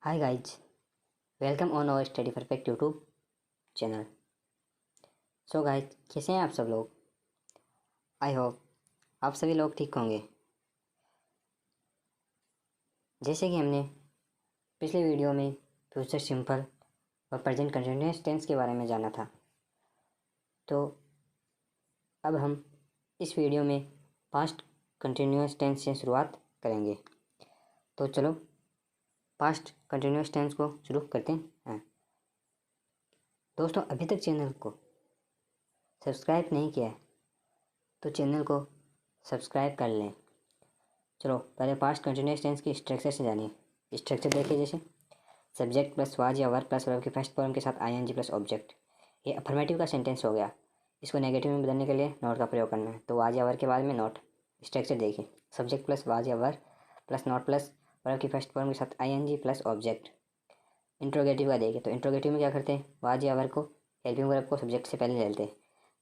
Hi guys, welcome on our Study Perfect YouTube channel. So guys, कैसे हैं आप सब लोग? आई होप आप सभी लोग ठीक होंगे। जैसे कि हमने पिछले वीडियो में फ्यूचर सिंपल और प्रेजेंट कंटिन्यूअस टेंस के बारे में जाना था, तो अब हम इस वीडियो में पास्ट कंटिन्यूअस टेंस से शुरुआत करेंगे। तो चलो पास्ट कंटिन्यूअस टेंस को शुरू करते हैं। दोस्तों, अभी तक चैनल को सब्सक्राइब नहीं किया है तो चैनल को सब्सक्राइब कर लें। चलो पहले पास्ट कंटिन्यूअस टेंस की स्ट्रक्चर से जानिए। स्ट्रक्चर देखिए, जैसे सब्जेक्ट प्लस वाज या वर्ब प्लस वर्ब के फर्स्ट फॉर्म के साथ आईएनजी प्लस ऑब्जेक्ट। ये अफर्मेटिव का सेंटेंस हो गया। इसको नेगेटिव में बदलने के लिए नॉट का प्रयोग करना है, तो वाज या वर्ब के बाद में नॉट। स्ट्रक्चर देखिए, सब्जेक्ट प्लस वाज या verb plus not plus verb की फर्स्ट फॉर्म के साथ आईएनजी प्लस ऑब्जेक्ट। इंट्रोगेटिव का देखिए, तो इंट्रोगेटिव में क्या करते हैं, वाज या वर्ब को हेल्पिंग वर्ब को सब्जेक्ट से पहले ले लेते हैं,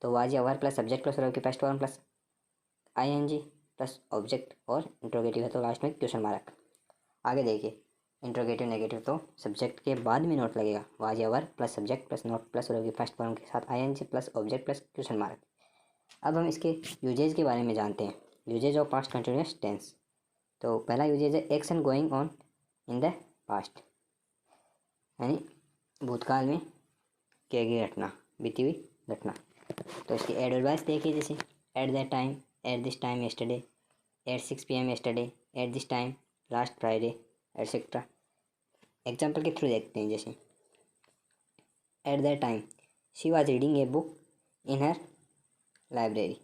तो वाज या verb plus subject plus verb की first form plus ING plus object और इंट्रोगेटिव है तो लास्ट में क्वेश्चन मार्क। आगे देखिए, इंट्रोगेटिव नेगेटिव तो सब्जेक्ट के बाद में नोट लगेगा, वाज या verb plus subject plus not plus verb की फर्स्ट फॉर्म के साथ ING plus object plus question mark. अब हम इसके यूजेज के बारे में जानते हैं, usages of past continuous tense. तो पहला यूजेज है action going on in the past, यानी भूतकाल में किए गई घटना, बीती हुई घटना। तो इसके एडवर्बाइज देखिए, जैसे at that time, at this time yesterday, at 6 PM yesterday, at this time last Friday, etcetera. Example के थ्रू देखते हैं, जैसे at that time she was reading a book in her library.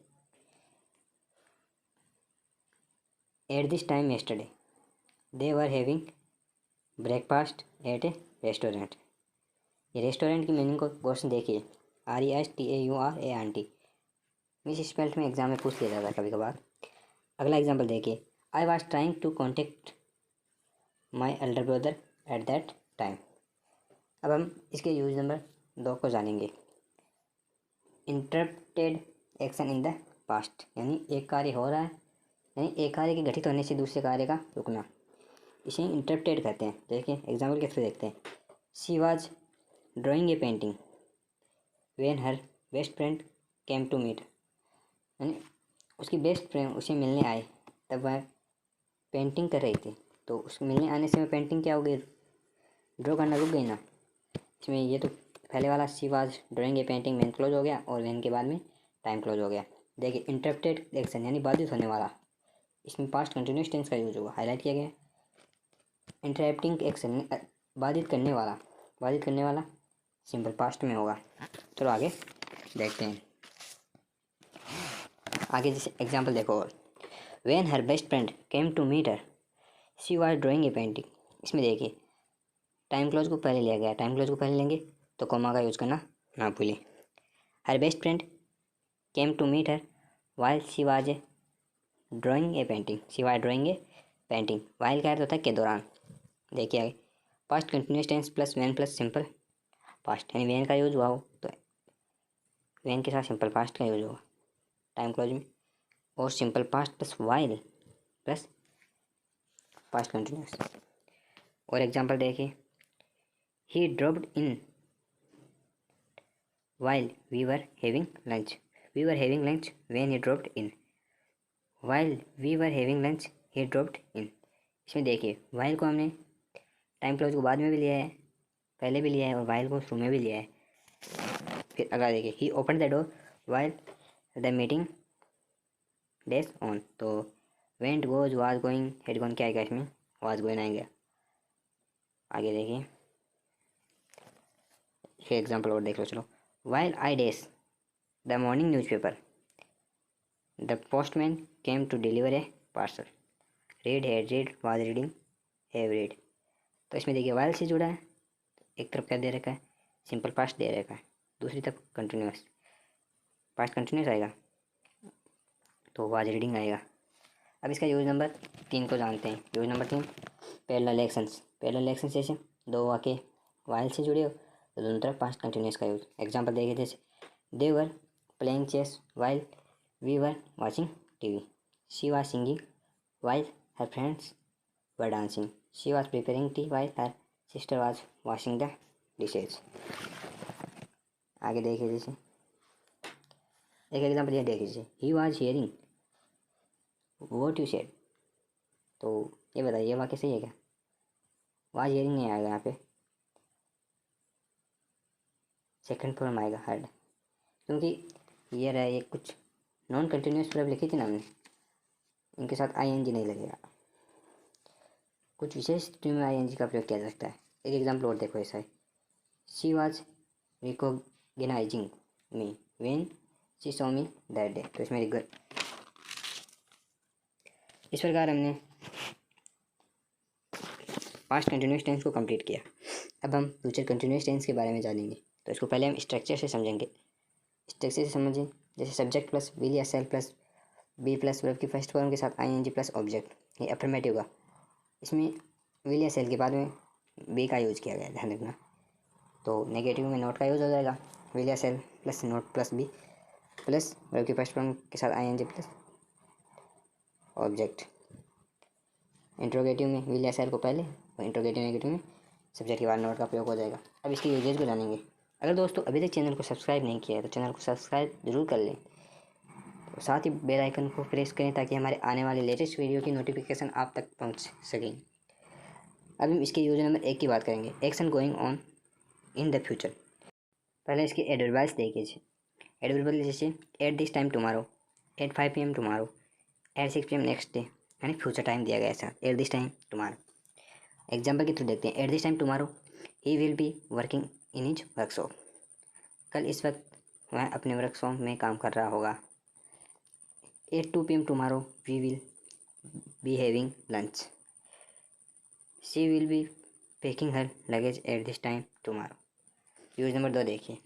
At this time yesterday they were having breakfast at a restaurant. ये restaurant की meaning को question देखिए, RESTAURANT, misspelt में exam में पूछ लिया जाता है कभी कभार। अगला एग्जाम्पल देखिए, I was trying to contact my elder brother at that time. अब हम इसके यूज नंबर 2 को जानेंगे। Interrupted action in the past, यानी एक कार्य हो रहा है, यानी एक कार्य के घटित होने से दूसरे कार्य का रुकना, इसे इंटरप्टेड कहते हैं। देखिए एग्जाम्पल के थ्रू देखते हैं, she was drawing a painting when her best friend came to meet, यानी उसकी बेस्ट फ्रेंड उसे मिलने आए तब वह पेंटिंग कर रही थी, तो उसके मिलने आने से वह पेंटिंग क्या हो गई, ड्रॉ करना रुक गई ना। इसमें ये तो पहले वाला she was drawing a painting main close हो गया और वेन के बाद में टाइम क्लोज हो गया। देखिए इंटरप्टेड एक्शन यानी बाधित होने वाला, इसमें पास्ट कंटिन्यूअस टेंस का यूज हुआ, हाईलाइट किया गया। इंटरप्टिंग एक्शन बाधित करने वाला सिंपल पास्ट में होगा। चलो आगे देखते हैं। आगे जैसे एग्जाम्पल देखो, when her best friend came to meet her she was drawing a painting. इसमें देखिए टाइम क्लोज को पहले लिया गया, टाइम क्लोज को पहले लेंगे तो कॉमा का यूज़ करना ना भूलें। Her best friend came to meet her while she was drawing a painting, she was drawing a painting. While का अर्थ होता है के दौरान। देखिए आगे, past continuous tense plus when plus simple past, यानी वेन का यूज हुआ हो तो वेन के साथ सिंपल पास्ट का यूज होगा टाइम क्लोज में, और simple past plus while plus past continuous. और एग्जाम्पल देखिए, he dropped in while we were having lunch, we were having lunch when he dropped in, while we were having lunch he dropped in। इसमें देखिए while को हमने time close को बाद में भी लिया है, पहले भी लिया है, और while को शुरू में भी लिया है। फिर अगला देखिए, he opened the door while the meeting days on, तो went goes was going had gone क्या आएगा इसमें, was going आएगा। आगे देखिए ये एग्जाम्पल और देख लो। चलो, while I dash the morning newspaper, the postman came to deliver a parcel, read had read was reading have read। तो इसमें देखिए while से जुड़ा है, एक तरफ क्या दे रखा है, सिंपल पास्ट दे रखा है, दूसरी तरफ कंटिन्यूअस पास्ट कंटिन्यूअस आएगा तो was reading आएगा। अब इसका यूज नंबर 3 को जानते हैं। Use number 3, parallel actions. Parallel actions जैसे दो वाक्य while से जुड़े हो तो दोनों तरफ पास्ट कंटिन्यूअस का यूज। एग्जाम्पल देखिए, जैसे they were playing chess while we were watching TV, she was singing while her friends were dancing, she was preparing tea while her sister was washing the dishes. आगे देख लीजिए, एक example ये देख लीजिए, he was hearing what you said. तो ये बताइए ये वाक्य सही है क्या? वाज हियरिंग नहीं आएगा यहाँ पे, सेकंड फॉर्म आएगा हर्ड, क्योंकि ये रहा ये कुछ नॉन कंटिन्यूस वर्ब लिखी थी ना हमने, इनके साथ आईएनजी नहीं लगेगा। कुछ विशेष स्थिति में आईएनजी का प्रयोग किया जा सकता है। एक एग्जाम्पल और देखो ऐसा है, she was recognising me when she saw me that day. तो इसमें इस प्रकार हमने पास्ट कंटिन्यूस टेंस को कंप्लीट किया। अब हम फ्यूचर कंटिन्यूस टेंस के बारे में जानेंगे। तो इसको पहले हम स्ट्रक्चर से समझेंगे। स्ट्रक्चर से समझें, जैसे सब्जेक्ट प्लस विल या shall plus be plus verb की फर्स्ट फॉर्म के साथ आईएनजी प्लस ऑब्जेक्ट, ये अफर्मेटिव का। इसमें विल या सेल के बाद में बी का यूज़ किया गया, ध्यान रखना। तो नेगेटिव में नोट का यूज़ हो जाएगा, विल या shall plus not plus be plus verb की फर्स्ट फॉर्म के साथ आईएनजी प्लस ऑब्जेक्ट। इंट्रोगेटिव में विल या सेल को पहले और इंट्रोगेटिव नेगेटिव में सब्जेक्ट के बाद नोट का प्रयोग हो जाएगा। अब इसकी यूजेज को जानेंगे। अगर दोस्तों अभी तक चैनल को सब्सक्राइब नहीं किया है तो चैनल को सब्सक्राइब जरूर कर लें, तो साथ ही बेल आइकन को प्रेस करें ताकि हमारे आने वाले लेटेस्ट वीडियो की नोटिफिकेशन आप तक पहुंच सकें। अब हम इसके यूज नंबर 1 की बात करेंगे, action going on in the future. पहले इसके एडवर्बाइज देखिए। एडवर्बाइज जैसे at this time tomorrow, at 5 PM tomorrow, at 6 PM next day, यानी फ्यूचर टाइम दिया गया ऐसा, at this time tomorrow. Example के थ्रू देखते हैं, at this time tomorrow he will be working in his workshop. कल इस वक्त वह अपने वर्कशॉप में काम कर रहा होगा। At 2 PM tomorrow we will be having lunch. She will be packing her luggage at this time tomorrow. Use number 2 देखिए,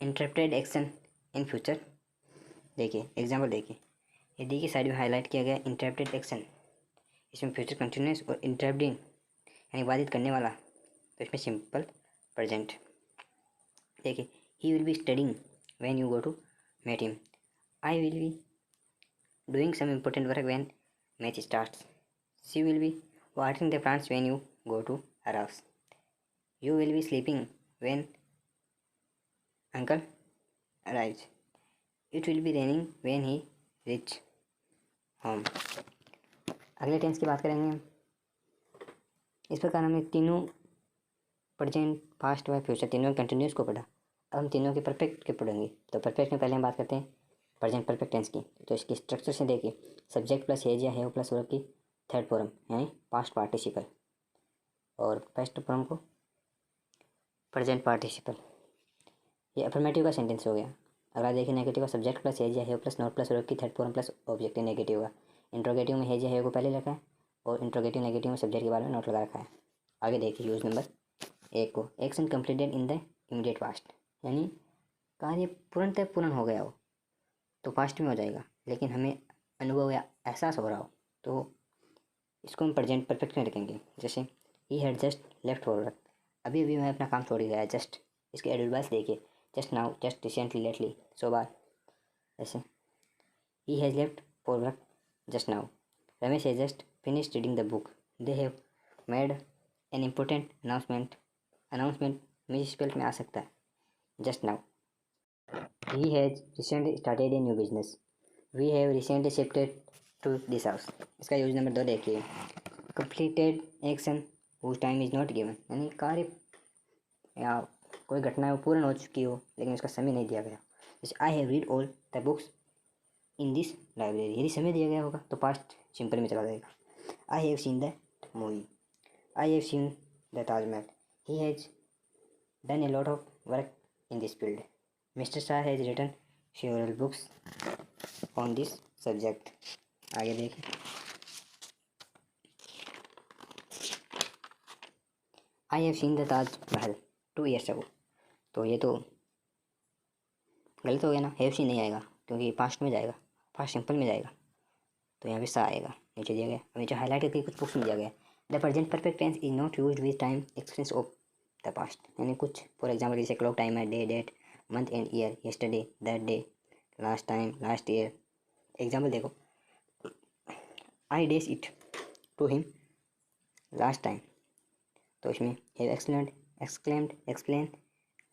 इंटरप्टेड एक्शन इन फ्यूचर। देखिए एग्जाम्पल देखिए, ये दी की साइड में हाईलाइट किया गया इंटरप्टेड एक्शन, इसमें फ्यूचर कंटिन्यूस और इंटरप्टिंग यानी बाधित करने वाला, तो इसमें सिंपल प्रेजेंट। देखिए, he will be studying when you go to meet him. I will be doing some important work when match starts. She will be watering the plants when you go to her house. You will be sleeping when uncle arrives. It will be raining when he reach home. अगले tense की बात करेंगे हम। इस प्रकार हमने तीनों present, past व फ्यूचर तीनों कंटिन्यूस को पढ़ा। अब हम तीनों के परफेक्ट के पढ़ेंगे। तो परफेक्ट में पहले हम बात करते हैं प्रेजेंट परफेक्ट टेंस की। तो इसकी स्ट्रक्चर से देखिए, सब्जेक्ट प्लस हैज या हैव प्लस वर्ब की थर्ड फॉर्म यानी पास्ट पार्टिसिपल, और फर्स्ट फॉर्म को प्रेजेंट पार्टिसिपल। ये अफर्मेटिव का सेंटेंस हो गया। अगला देखिए नेगेटिव का, सब्जेक्ट प्लस हैज या have plus not plus verb की third form plus object negative का। इंट्रोगेटिव में हैज या हैव को पहले रखा है और इंट्रोगेटिव नेगेटिव में सब्जेक्ट के बारे में नोट लगा रखा है। आगे देखिए यूज नंबर 1 को, action completed in the immediate past, यानी कार्य पूर्णतः पूर्ण हो गया हो तो पास्ट में हो जाएगा, लेकिन हमें अनुभव या एहसास हो रहा हो तो इसको हम प्रेजेंट परफेक्ट में रखेंगे। जैसे he had just left for work, अभी अभी मैं अपना काम छोड़ गया है, जस्ट। इसके एडवर्बाइज देखिए, just now, just recently, lately, so far. ऐसे ही has left for work just now, Ramesh has just finished reading the book, they have made an important announcement. Announcement music में आ सकता है, just now. He has recently started a new business, we have recently shifted to this house. इसका use number 2 देखिए, completed action whose time is not given, यानी कार्य या कोई घटना वो पूर्ण हो चुकी हो लेकिन उसका समय नहीं दिया गया। जैसे I have read all the books in this library, यदि समय दिया गया होगा तो पास्ट सिंपल में चला जाएगा। I have seen the movie, I have seen the Taj Mahal, he has done a lot of work in this field, mister Shah has written several books on this subject. आगे देखिए, I have seen the Taj Mahal 2 years ago। तो ये तो गलत हो गया ना, have seen नहीं आएगा क्योंकि पास्ट में जाएगा, पास्ट सिंपल में जाएगा, तो यहाँ पे सा आएगा। नीचे दिया गया, नीचे हाईलाइट करके कुछ बुक्स में दिया गया, the present perfect tense is not used with time experience of the past, यानी कुछ फॉर एग्जाम्पल जैसे clock, timer, day, date, month and year, yesterday, that day, last time, last year. Example देखो, I did it to him last time, तो इसमें have excellent, exclaimed, explain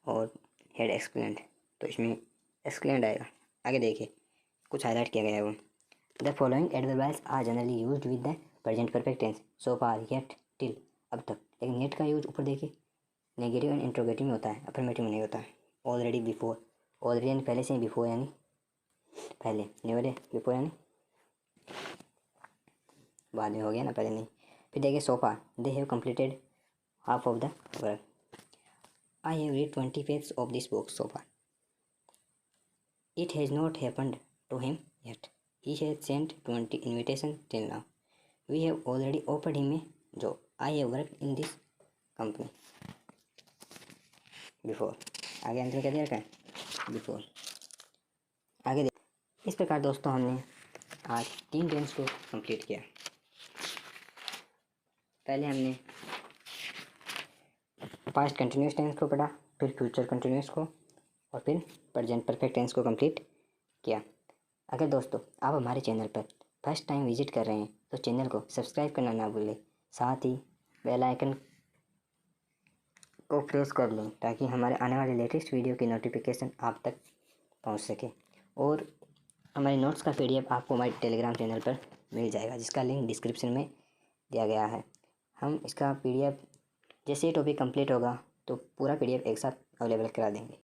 और had explained, तो इसमें explained आएगा। आगे देखिए कुछ हाईलाइट किया गया है वो। The following adverbs are generally used with the present perfect tense so far yet till, अब तक। लेकिन येट का यूज ऊपर देखिए नेगेटिव एंड इंट्रोगेटिव में होता है, अफर्मेटिव में नहीं होता है। ऑलरेडी, बिफोर, ऑलरेडी यानी पहले से, बिफोर यानी पहले, नेवर बिफोर यानी बाद में हो गया ना, पहले नहीं। फिर देखिए so far they have completed half of the work. I have read 20 pages of this book so far. It has not happened to him yet. He has sent 20 invitations till now. We have already offered him a job. I have worked in this company before. आगे अंत में क्या दिया है? Before. आगे इस प्रकार दोस्तों हमने आज 3 टेंस को कंप्लीट किया। पहले हमने पास्ट कंटिन्यूस टेंस को पढ़ा, फिर फ्यूचर कंटिन्यूस को और फिर प्रेजेंट परफेक्ट टेंस को कंप्लीट किया। अगर दोस्तों आप हमारे चैनल पर फर्स्ट टाइम विजिट कर रहे हैं तो चैनल को सब्सक्राइब करना ना भूलें, साथ ही बेल आइकन को प्रेस कर लें ताकि हमारे आने वाले लेटेस्ट वीडियो की नोटिफिकेशन आप तक पहुंच सके। और हमारे नोट्स का PDF आपको हमारे टेलीग्राम चैनल पर मिल जाएगा, जिसका लिंक डिस्क्रिप्शन में दिया गया है। हम इसका PDF जैसे ही टॉपिक कंप्लीट होगा तो पूरा PDF एक साथ अवेलेबल करा देंगे।